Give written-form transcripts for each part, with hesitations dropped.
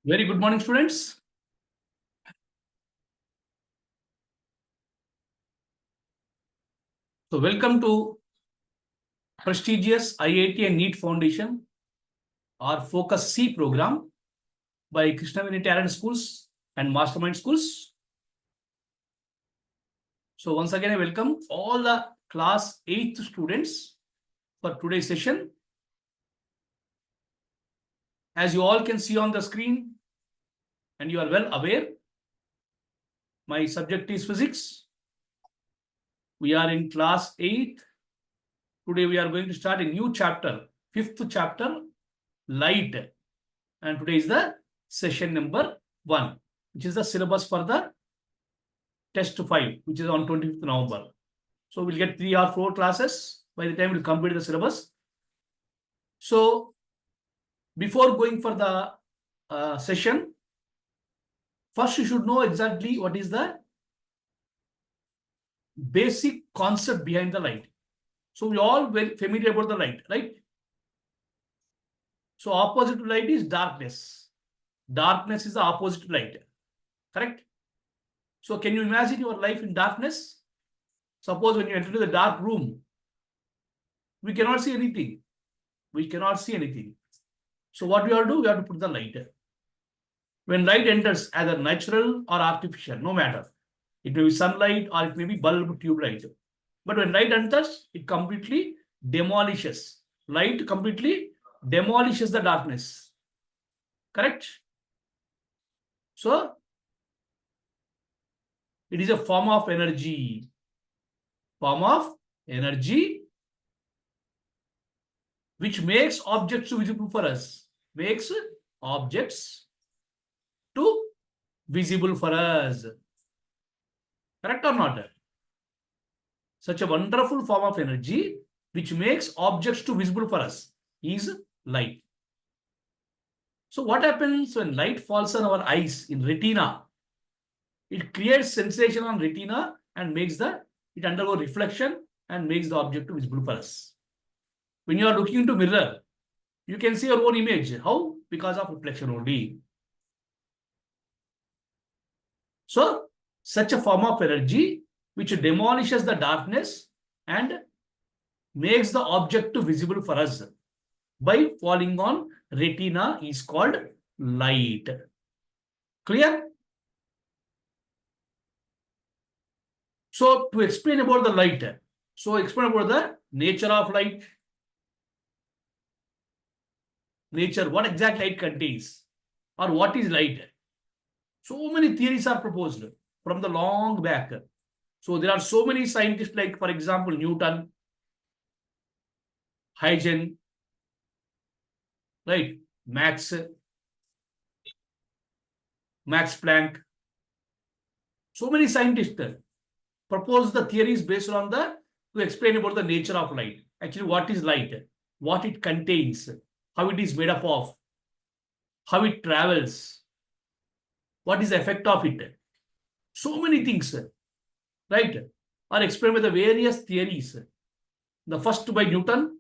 Very good morning, students. So, welcome to prestigious IIT and NEET Foundation, our Focus C program by Krishnaveni Talent Schools and Mastermind Schools. So, once again, I welcome all the class 8th students for today's session. As you all can see on the screen, and you are well aware, my subject is physics. We are in class 8th. Today, we are going to start a new chapter, 5th chapter, light. And today is the session number 1, which is the syllabus for the test 5, which is on 25th November. So we'll get 3 or 4 classes by the time we'll complete the syllabus. So before going for the session, first you should know exactly what is the basic concept behind the light. So we all very familiar about the light, right? So opposite to light is darkness. Darkness is the opposite to light, correct? So can you imagine your life in darkness? Suppose when you enter the dark room, we cannot see anything. We cannot see anything. So what we have to do? We have to put the light. When light enters, either natural or artificial, no matter. It may be sunlight or it may be bulb tube light. But when light enters, it completely demolishes. Light completely demolishes the darkness. Correct? So it is a form of energy. Form of energy which makes objects visible for us. Makes objects to visible for us. Correct or not? Such a wonderful form of energy which makes objects to visible for us is light. So what happens when light falls on our eyes in retina? It creates sensation on retina and makes it undergo reflection and makes the object visible for us. When you are looking into mirror, you can see your own image. How? Because of reflection only. So such a form of energy which demolishes the darkness and makes the object visible for us by falling on retina is called light. Clear? So to explain about the light, so explain about the nature of light. Nature, what exactly light contains, or what is light? So many theories are proposed from the long back. So there are so many scientists like, for example, Newton, Huygens, right? Max Planck. So many scientists propose the theories based on to explain about the nature of light. Actually, what is light? What it contains? How it is made up of? How it travels? What is the effect of it? So many things, right, are explained by the various theories. The first by Newton,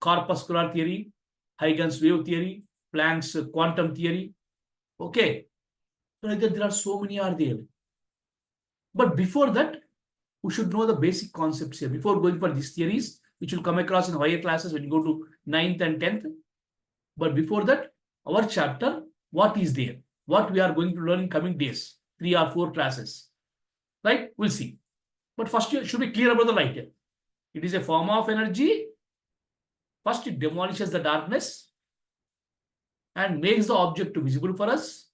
corpuscular theory, Huygens wave theory, Planck's quantum theory. Okay, so like that, there are so many are there. But before that, we should know the basic concepts here before going for these theories, which will come across in higher classes when you go to 9th and 10th. But before that, our chapter, what is there? What we are going to learn in coming days, 3 or 4 classes. Right? We'll see. But first, you should be clear about the light. It is a form of energy. First, it demolishes the darkness and makes the object visible for us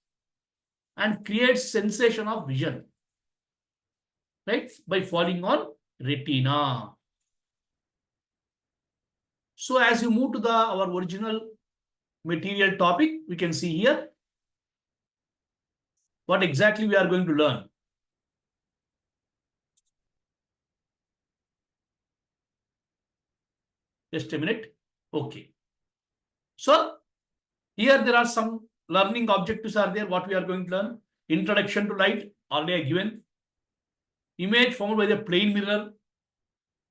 and creates sensation of vision, right, by falling on retina. So as you move to our original material topic, we can see here what exactly we are going to learn. Just a minute. Okay. So here there are some learning objectives are there. What we are going to learn: introduction to light, already given. Image formed by the plane mirror.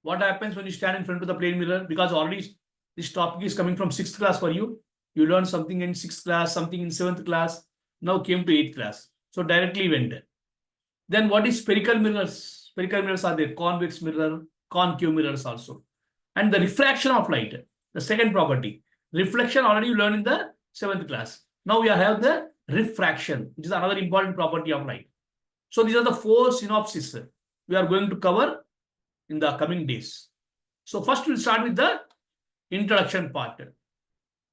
What happens when you stand in front of the plane mirror? Because already this topic is coming from 6th class for you. You learned something in 6th class, something in 7th class, now came to 8th class. So directly went. Then what is spherical mirrors? Spherical mirrors are there, convex mirror, concave mirrors also. And the refraction of light, the second property. Reflection already you learned in the 7th class. Now we have the refraction, which is another important property of light. So these are the 4 synopses we are going to cover in the coming days. So first we'll start with the introduction part.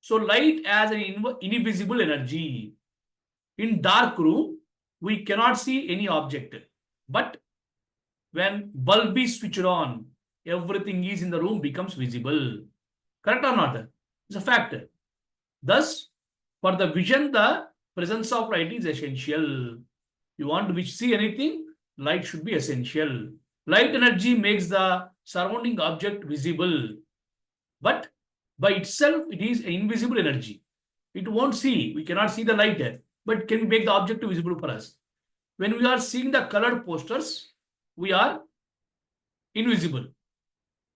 So light as an invisible energy. In dark room, we cannot see any object. But when bulb is switched on, everything is in the room becomes visible. Correct or not? It's a fact. Thus, for the vision, the presence of light is essential. You want to see anything, light should be essential. Light energy makes the surrounding object visible. But by itself, it is an invisible energy. It won't see. We cannot see the light, but can make the object visible for us. When we are seeing the colored posters, we are invisible.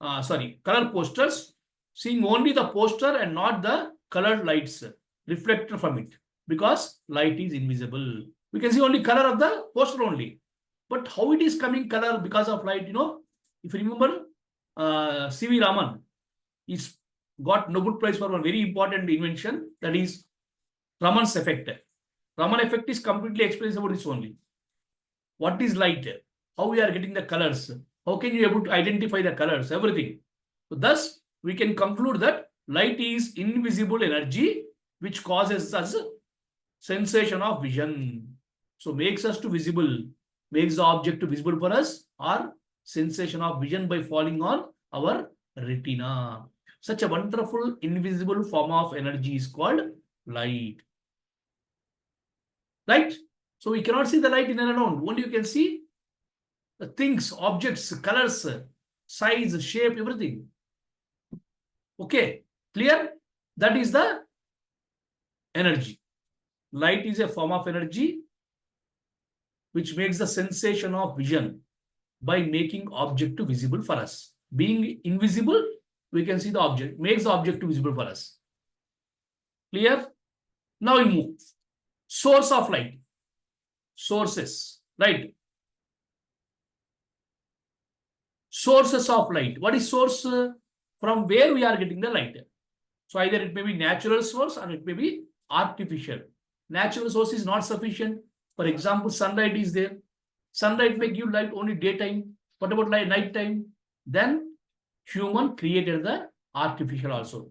Color posters, seeing only the poster and not the colored lights reflected from it, because light is invisible. We can see only color of the poster only. But how it is coming color because of light, if you remember, C.V. Raman, he's got Nobel Prize for one very important invention, that is Raman's effect. Raman effect is completely explains about this only. What is light? How we are getting the colors? How can you able to identify the colors? Everything. So thus, we can conclude that light is invisible energy which causes us sensation of vision. So makes us to visible, makes the object to visible for us, or sensation of vision by falling on our retina. Such a wonderful invisible form of energy is called light. Right? So we cannot see the light in and around. Only you can see the things, objects, colors, size, shape, everything. Okay, clear? That is the energy. Light is a form of energy which makes the sensation of vision by making object visible for us. Being invisible, we can see the object, makes the object visible for us. Clear? Now we move. Source of light. Sources, right? Sources of light. What is source? From where we are getting the light? So either it may be natural source or it may be artificial. Natural source is not sufficient. For example, sunlight is there. Sunlight may give light only daytime. What about night time? Then human created the artificial also.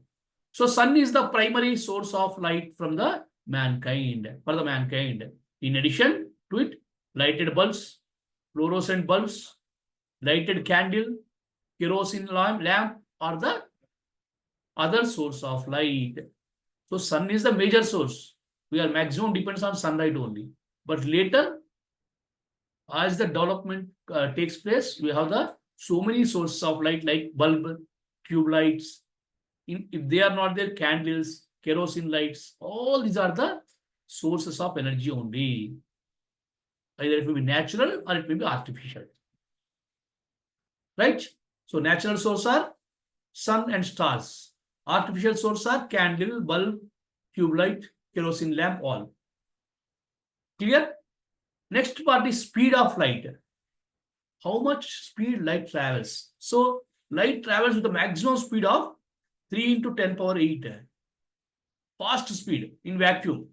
So sun is the primary source of light from the mankind, for the mankind. In addition to it, lighted bulbs, fluorescent bulbs, lighted candle, kerosene lamp are the other source of light. So sun is the major source. We are maximum depends on sunlight only. But later, as the development takes place, we have the so many sources of light like bulb, tube lights. If they are not there, candles, kerosene lights, all these are the sources of energy only. Either it may be natural or it may be artificial. Right? So natural sources are sun and stars. Artificial sources are candle, bulb, tube light, kerosene lamp, all. Clear? Next part is speed of light. How much speed light travels? So light travels with the maximum speed of 3 into 10 power 8. Fast speed in vacuum.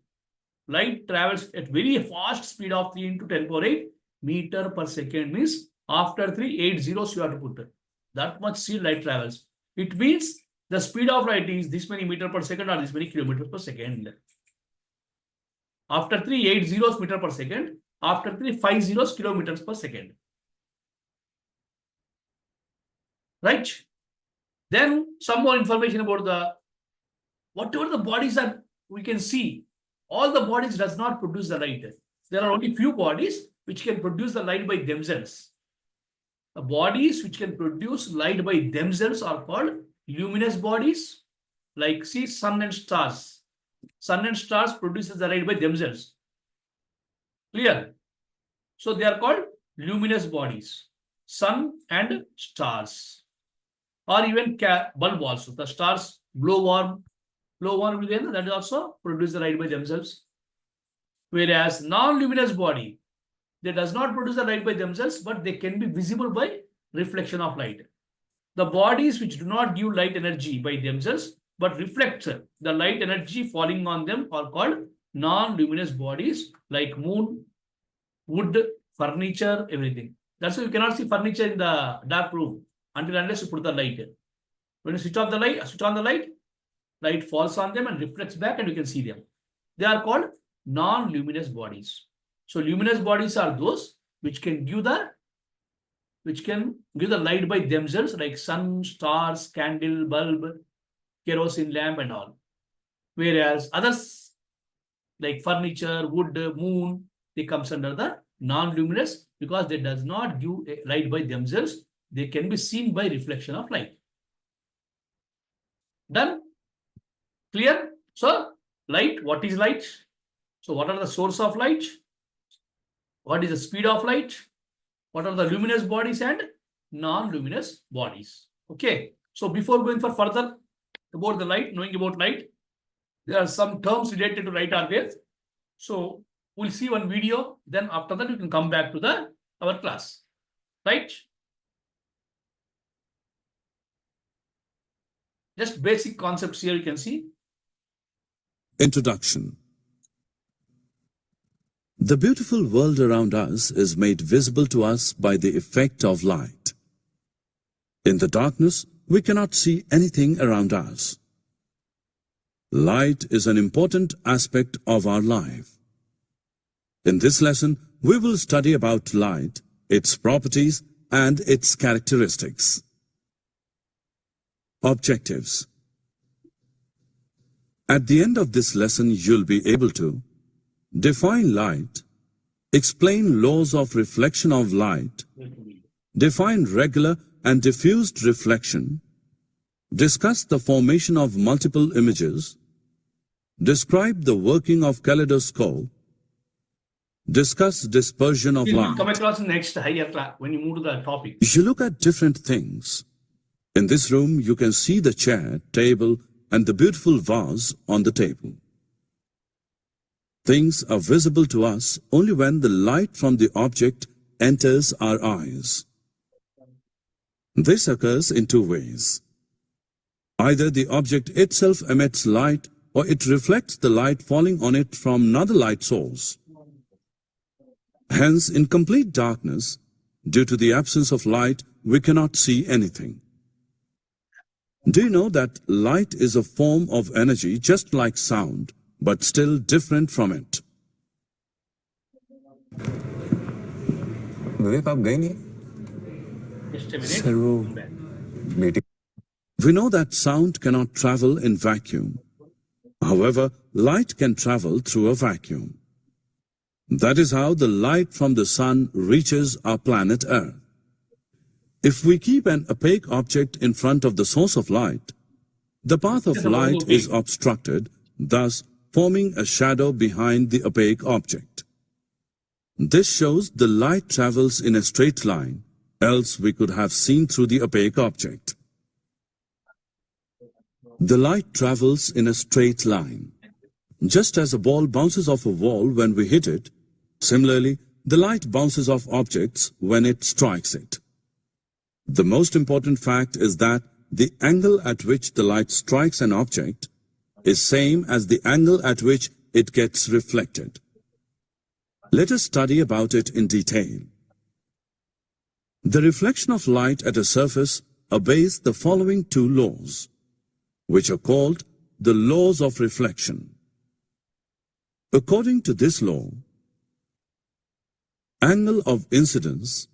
Light travels at very fast speed of 3 into 10 power 8 meter per second. Means after 3, 8 zeros you have to put. That much speed light travels. It means the speed of light is this many meter per second or this many kilometers per second. After 3, 8 zeros meter per second. After 3, 5 zeros kilometers per second. Right? Then some more information about the whatever the bodies that we can see. All the bodies does not produce the light. There are only few bodies which can produce the light by themselves. The bodies which can produce light by themselves are called luminous bodies, like see sun and stars. Sun and stars produces the light by themselves. Clear? So they are called luminous bodies, sun and stars, or even bulb also. The stars glow warm, flow on within, that is also produce the light by themselves. Whereas non-luminous body, they does not produce the light by themselves, but they can be visible by reflection of light. The bodies which do not give light energy by themselves, but reflect the light energy falling on them are called non-luminous bodies, like moon, wood, furniture, everything. That's why you cannot see furniture in the dark room until unless you put the light. When you switch off the light, switch on the light, light falls on them and reflects back, and you can see them. They are called non-luminous bodies. So luminous bodies are those which can give the light by themselves, like sun, stars, candle, bulb, kerosene lamp, and all. Whereas others, like furniture, wood, moon, they comes under the non-luminous because they does not give light by themselves. They can be seen by reflection of light. Done? Clear? So, light, what is light? So, what are the source of light? What is the speed of light? What are the luminous bodies and non-luminous bodies? Okay. So, before going for further about the light, knowing about light, there are some terms related to light are there. So, we'll see one video. Then after that, you can come back to our class. Right? Just basic concepts here you can see. Introduction. The beautiful world around us is made visible to us by the effect of light. In the darkness, we cannot see anything around us. Light is an important aspect of our life. In this lesson, we will study about light, its properties, and its characteristics. Objectives. At the end of this lesson, you'll be able to define light, explain laws of reflection of light, define regular and diffused reflection, discuss the formation of multiple images, describe the working of kaleidoscope, discuss dispersion of light. Come across next higher class when you move to the topic. You look at different things. In this room, you can see the chair, table, and the beautiful vase on the table. Things are visible to us only when the light from the object enters our eyes. This occurs in two ways. Either the object itself emits light, or it reflects the light falling on it from another light source. Hence, in complete darkness, due to the absence of light, we cannot see anything. Do you know that light is a form of energy just like sound, but still different from it? विवेक आप गए नहीं? Just a sir वो meeting We know that sound cannot travel in vacuum. However, light can travel through a vacuum. That is how the light from the sun reaches our planet Earth. If we keep an opaque object in front of the source of light, the path of light is obstructed, thus forming a shadow behind the opaque object. This shows the light travels in a straight line, else we could have seen through the opaque object. The light travels in a straight line. Just as a ball bounces off a wall when we hit it, similarly, the light bounces off objects when it strikes it. The most important fact is that the angle at which the light strikes an object is same as the angle at which it gets reflected. Let us study about it in detail. The reflection of light at a surface obeys the following two laws, which are called the laws of reflection. According to this law, angle of incidence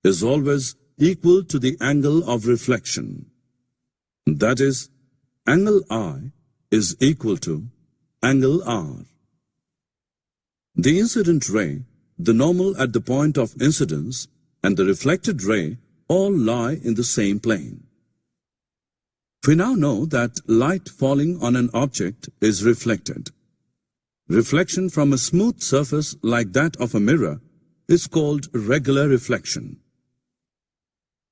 is always equal to the angle of reflection. That is, angle I is equal to angle R. The incident ray, the normal at the point of incidence, and the reflected ray all lie in the same plane. We now know that light falling on an object is reflected. Reflection from a smooth surface like that of a mirror is called regular reflection.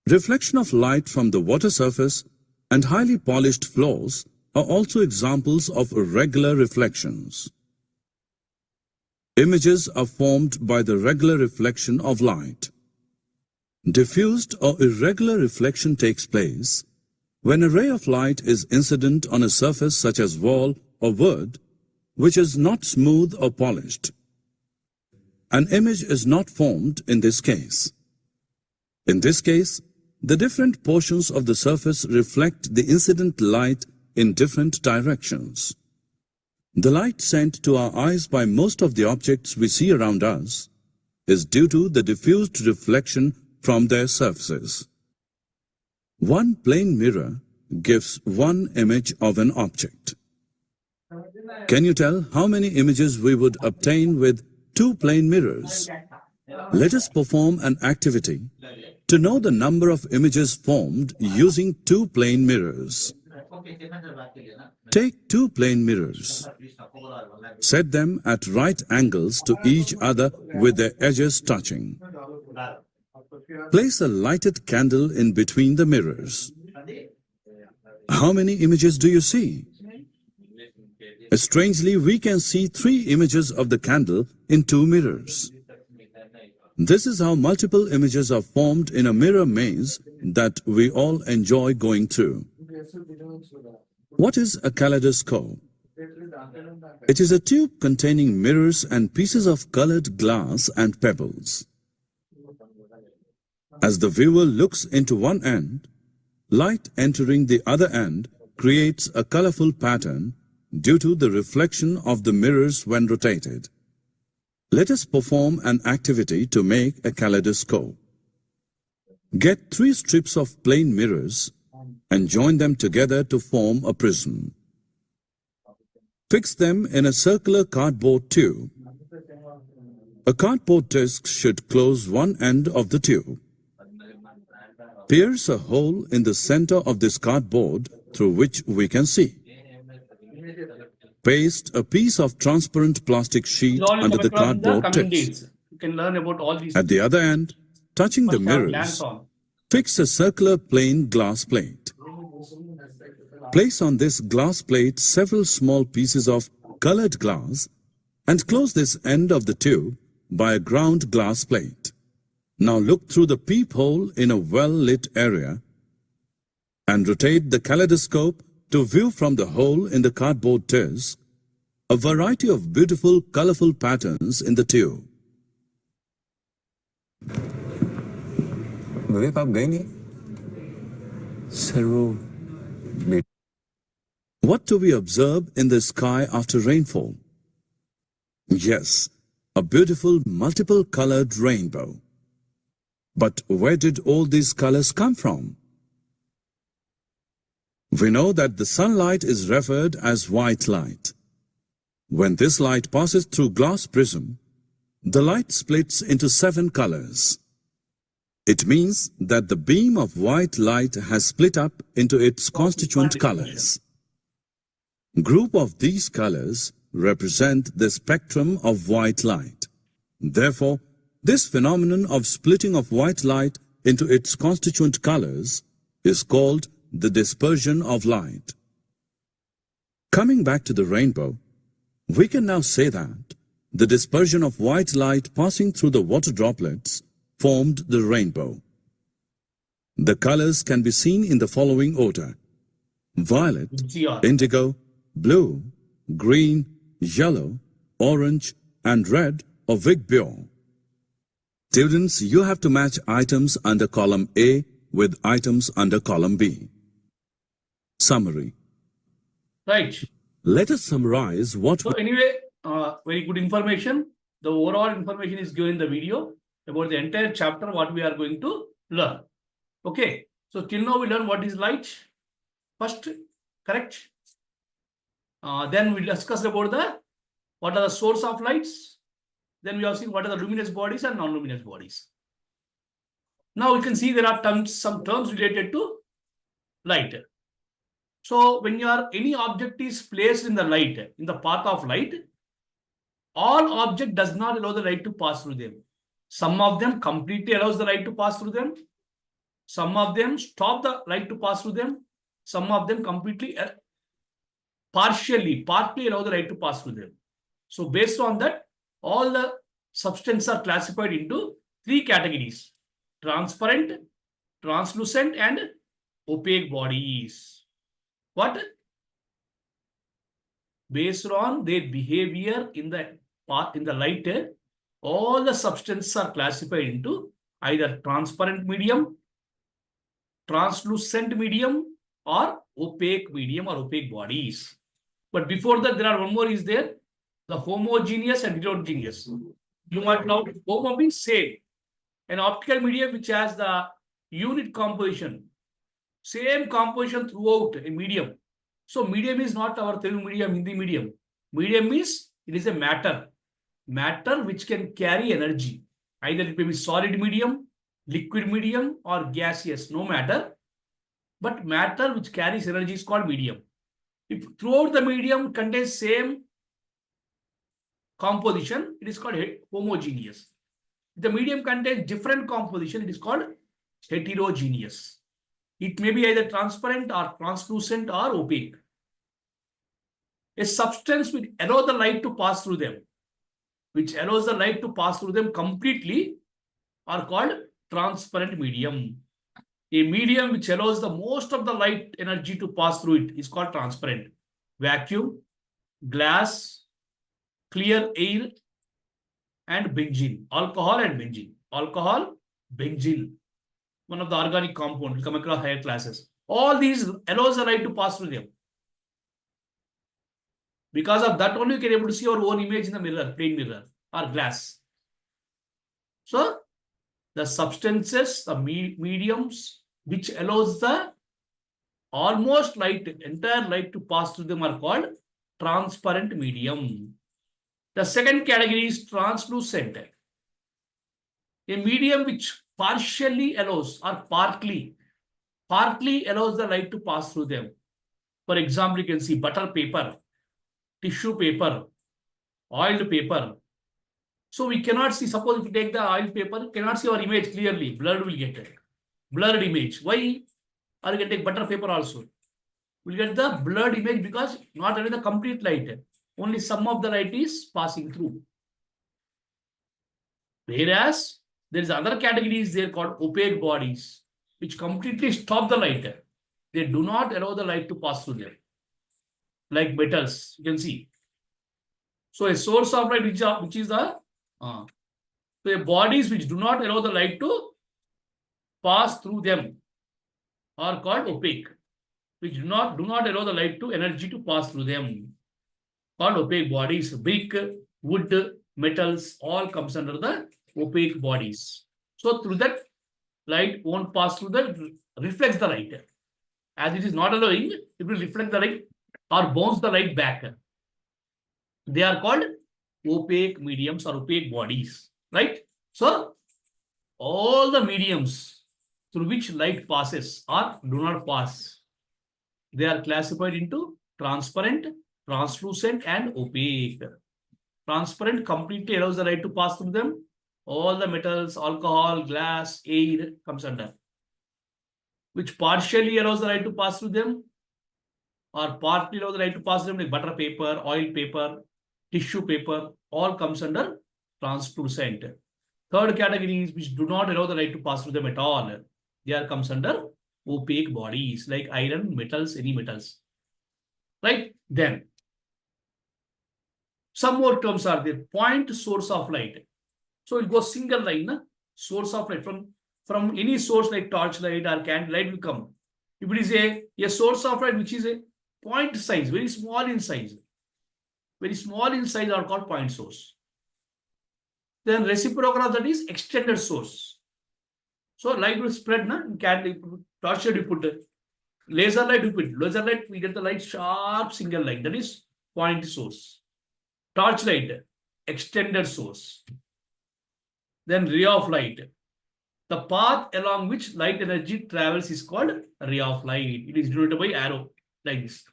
Reflection of light from the water surface and highly polished floors are also examples of irregular reflections. Images are formed by the regular reflection of light. Diffused or irregular reflection takes place when a ray of light is incident on a surface such as wall or wood, which is not smooth or polished. An image is not formed in this case. In this case, the different portions of the surface reflect the incident light in different directions. The light sent to our eyes by most of the objects we see around us is due to the diffused reflection from their surfaces. One plane mirror gives one image of an object. Can you tell how many images we would obtain with two plane mirrors? Let us perform an activity to know the number of images formed using two plane mirrors. Take two plane mirrors. Set them at right angles to each other with their edges touching. Place a lighted candle in between the mirrors. How many images do you see? Strangely, we can see 3 images of the candle in 2 mirrors. This is how multiple images are formed in a mirror maze that we all enjoy going through. What is a kaleidoscope? It is a tube containing mirrors and pieces of colored glass and pebbles. As the viewer looks into one end, light entering the other end creates a colorful pattern due to the reflection of the mirrors when rotated. Let us perform an activity to make a kaleidoscope. Get 3 strips of plain mirrors and join them together to form a prism. Fix them in a circular cardboard tube. A cardboard disc should close one end of the tube. Pierce a hole in the center of this cardboard through which we can see. Paste a piece of transparent plastic sheet All you under come the across in the cardboard coming disc. days. You can learn about all these. At the other end, touching the Must have mirrors, plans on. fix a circular plain glass plate. Place on this glass plate several small pieces of colored glass and close this end of the tube by a ground glass plate. Now look through the peephole in a well-lit area and rotate the kaleidoscope to view from the hole in the cardboard disc a variety of beautiful, colorful patterns in the tube. विवेक आप गए नहीं? Sir वो What do we observe in the sky after rainfall? Yes, a beautiful multiple-colored rainbow. But where did all these colors come from? We know that the sunlight is referred as white light. When this light passes through glass prism, the light splits into 7 colors. It means that the beam of white light has split up into its constituent colors. Group of these colors represent the spectrum of white light. Therefore, this phenomenon of splitting of white light into its constituent colors is called the dispersion of light. Coming back to the rainbow, we can now say that the dispersion of white light passing through the water droplets formed the rainbow. The colors can be seen in the following order: violet, CR. indigo, blue, green, yellow, orange, and red or Vigbio. Students, you have to match items under column A with items under column B. Summary. Right. Let us summarize what So anyway, very good information. The overall information is given in the video about the entire chapter, what we are going to learn. Okay. So till now we learn what is light. First, correct? Then we discussed about what are the source of lights. Then we have seen what are the luminous bodies and non-luminous bodies. Now we can see there are some terms related to light. So when any object is placed in the light, in the path of light, all object does not allow the light to pass through them. Some of them completely allows the light to pass through them. Some of them stop the light to pass through them. Some of them completely partly allow the light to pass through them. So based on that, all the substances are classified into three categories: transparent, translucent, and opaque bodies. What? Based on their behavior in the light, all the substances are classified into either transparent medium, translucent medium, or opaque medium or opaque bodies. But before that, there are one more is there, the homogeneous and heterogeneous. You might know homo means same. An optical medium which has the unit composition, same composition throughout a medium. So medium is not our Telugu medium, Hindi medium. Medium means it is a matter which can carry energy. Either it may be solid medium, liquid medium, or gaseous, no matter. But matter which carries energy is called medium. If throughout the medium contains same composition, it is called homogeneous. If the medium contains different composition, it is called heterogeneous. It may be either transparent or translucent or opaque. A substance which allows the light to pass through them, completely, are called transparent medium. A medium which allows the most of the light energy to pass through it is called transparent. Vacuum, glass, clear air, and benzene. Alcohol and benzene. Alcohol, benzene. One of the organic compounds will come across higher classes. All these allows the light to pass through them. Because of that only you can able to see your own image in the mirror, plain mirror or glass. So the substances, the mediums which allows the almost light, entire light to pass through them are called transparent medium. The second category is translucent. A medium which partially allows or partly allows the light to pass through them. For example, you can see butter paper, tissue paper, oiled paper. So we cannot see, suppose if you take the oil paper, cannot see our image clearly, blurred will get it. Blurred image. Why? Or you can take butter paper also. We'll get the blurred image because not only the complete light, only some of the light is passing through. Whereas there is other categories there called opaque bodies, which completely stop the light. They do not allow the light to pass through them. Like metals, you can see. So a source of light which is the so the bodies which do not allow the light to pass through them are called opaque, which do not allow the light to energy to pass through them. Called opaque bodies. Brick, wood, metals, all comes under the opaque bodies. So through that, light won't pass through the, reflects the light. As it is not allowing, it will reflect the light or bounce the light back. They are called opaque mediums or opaque bodies, right? So all the mediums through which light passes or do not pass, they are classified into transparent, translucent, and opaque. Transparent completely allows the light to pass through them. All the metals, alcohol, glass, air comes under. Which partially allows the light to pass through them, or partly allows the light to pass through them, like butter paper, oil paper, tissue paper, all comes under translucent. Third category is which do not allow the light to pass through them at all. There comes under opaque bodies like iron, metals, any metals. Right? Then some more terms are there. Point source of light. So it goes single line, source of light from any source like torchlight or candlelight will come. If it is a source of light which is a point size, very small in size, are called point source. Then reciprocal of that is extended source. So light will spread, in candle, torchlight you put, laser light you put, laser light we get the light sharp single line, that is point source. Torchlight, extended source. Then ray of light. The path along which light energy travels is called ray of light. It is denoted by arrow like this.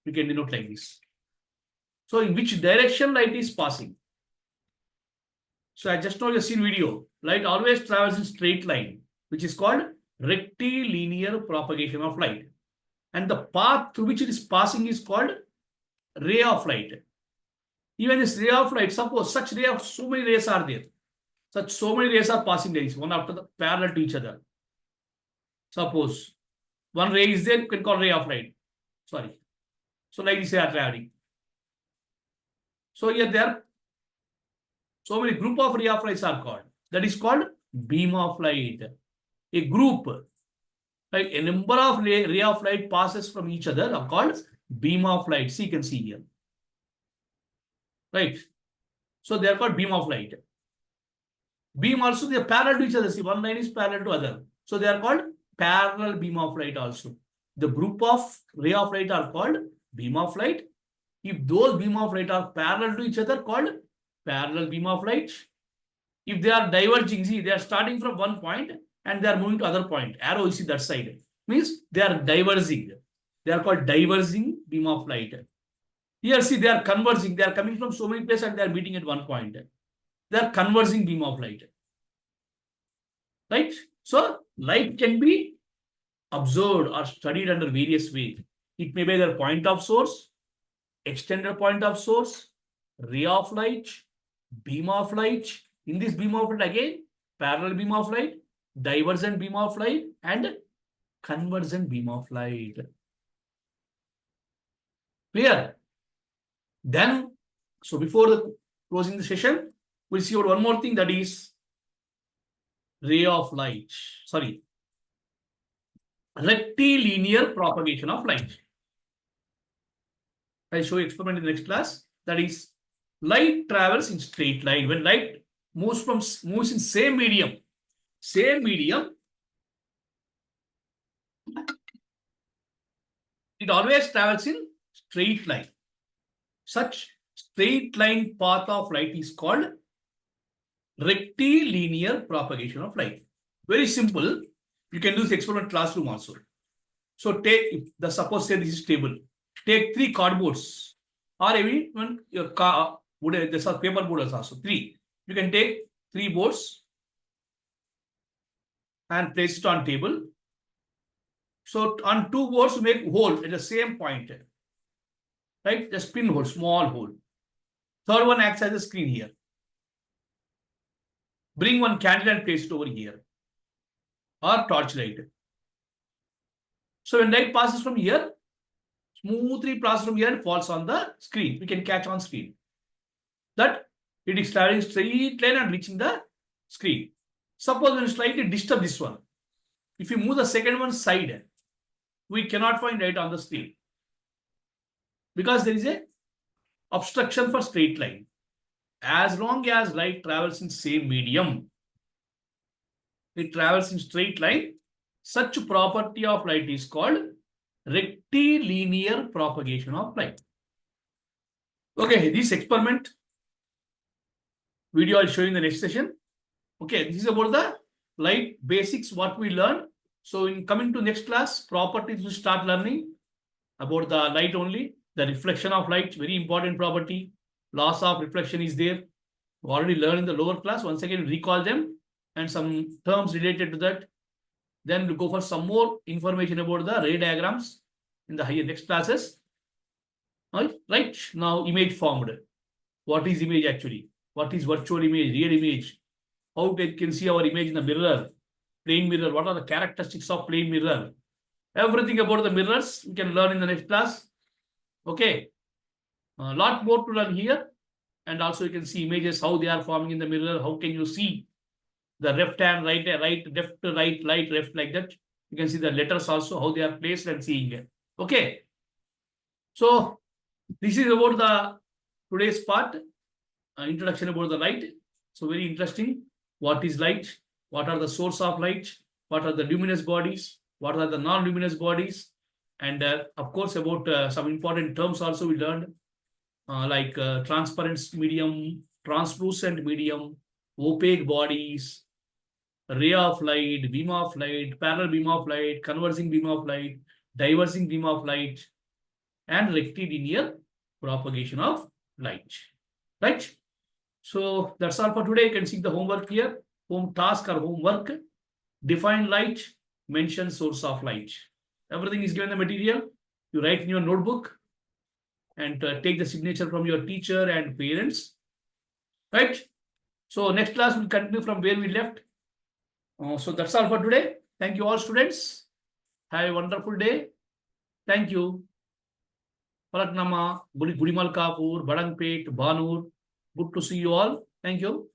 We can denote like this. So in which direction light is passing. So I just now you seen video. Light always travels in straight line, which is called rectilinear propagation of light. And the path through which it is passing is called ray of light. Even this ray of light, suppose such ray of so many rays are there. So many rays are passing like this, one after the parallel to each other. Suppose one ray is there, you can call ray of light. Sorry. So like this they are traveling. So here there are so many group of ray of lights are called. That is called beam of light. A group, like a number of ray of light passes from each other are called beam of light. See, you can see here. Right. So they are called beam of light. Beam also they are parallel to each other. See, one line is parallel to other. So they are called parallel beam of light also. The group of ray of light are called beam of light. If those beam of light are parallel to each other, called parallel beam of light. If they are diverging, see, they are starting from one point and they are moving to other point. Arrow, you see that side. Means they are diverging. They are called diverging beam of light. Here, see, they are converging. They are coming from so many places and they are meeting at one point. They are converging beam of light. Right? So, light can be observed or studied under various ways. It may be their point of source, extended point of source, ray of light, beam of light. In this beam of light again, parallel beam of light, divergent beam of light, and convergent beam of light. Clear? Then, so before closing the session, we'll see one more thing, that is ray of light. Sorry. Rectilinear propagation of light. I'll show you experiment in the next class. That is, light travels in straight line. When light moves in same medium, it always travels in straight line. Such straight line path of light is called rectilinear propagation of light. Very simple. You can do this experiment classroom also. So take the suppose say this is table. Take 3 cardboards or even your car wood. There's a paper boards also 3. You can take 3 boards and place it on table. So on 2 boards, make hole at the same point. Right? Just pin hole, small hole. Third one acts as a screen here. Bring one candle and place it over here. Or torchlight. So when light passes from here, smoothly passes from here and falls on the screen. We can catch on screen. That it is traveling straight line and reaching the screen. Suppose when you slightly disturb this one, if you move the second one side, we cannot find light on the screen. Because there is a obstruction for straight line. As long as light travels in same medium, it travels in straight line, such property of light is called rectilinear propagation of light. Okay, this experiment video I'll show you in the next session. Okay, this is about the light basics, what we learned. So in coming to next class, properties we start learning about the light only. The reflection of light, very important property. Loss of reflection is there. We already learned in the lower class. Once again, recall them and some terms related to that. Then we'll go for some more information about the ray diagrams in the higher next classes. Right? Now, image formed. What is image actually? What is virtual image, real image? How we can see our image in the mirror, plane mirror? What are the characteristics of plane mirror? Everything about the mirrors we can learn in the next class. Okay. A lot more to learn here. And also you can see images, how they are forming in the mirror. How can you see the left hand, right, left, right, left, like that. You can see the letters also, how they are placed and seeing it. Okay. So this is about the today's part, introduction about the light. So very interesting. What is light? What are the source of light? What are the luminous bodies? What are the non-luminous bodies? And of course, about some important terms also we learned, like transparent medium, translucent medium, opaque bodies, ray of light, beam of light, parallel beam of light, converging beam of light, diverging beam of light, and rectilinear propagation of light. Right? So that's all for today. You can see the homework here. Home task or homework. Define light, mention source of light. Everything is given in the material. You write in your notebook. and take the signature from your teacher and parents. Right? So next class will continue from where we left. So that's all for today. Thank you all students. Have a wonderful day. Thank you. Palaknama, Gudimalkapur, Badangpet, Banur. Good to see you all. Thank you.